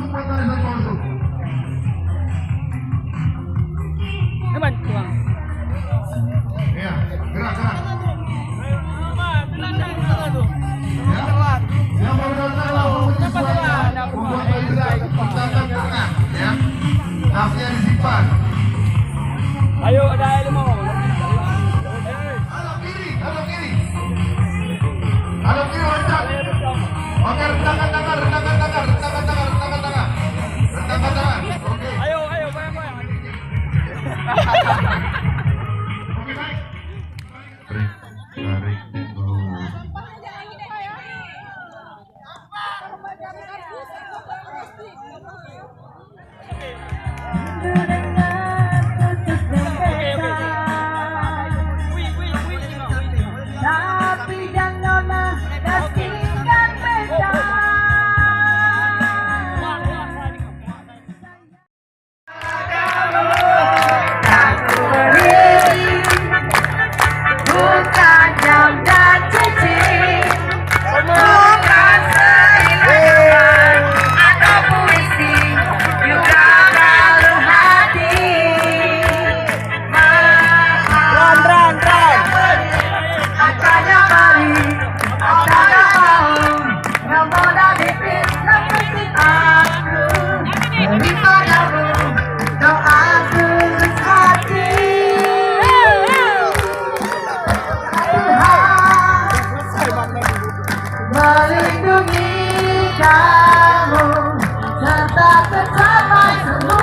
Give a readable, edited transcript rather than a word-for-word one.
semua tali satu masuk. Teman, tuang. Ya, gerak. Ya, yang baru datang langsung menyesuaikan, membuat tali tertangkap ke tengah. Ya, tasnya disimpan. Ayo, ada ilmu. Halo kiri. Halo kiri loncat. Oke, rentangkan tangan. Oke. Ayo, bayang. Oke, baik. Tarik. Tapi jangan kasihkan beda. Aku berdiri, bukan jam dan cincin, bukan seiringan atau puisi, juga kalung hati. Run. Akanya balik, akanya mau, nggak mau dipit, nakutin aku. Ini padamu, doa tulus hati. Tuhan melindungi kamu, serta tercapai semua.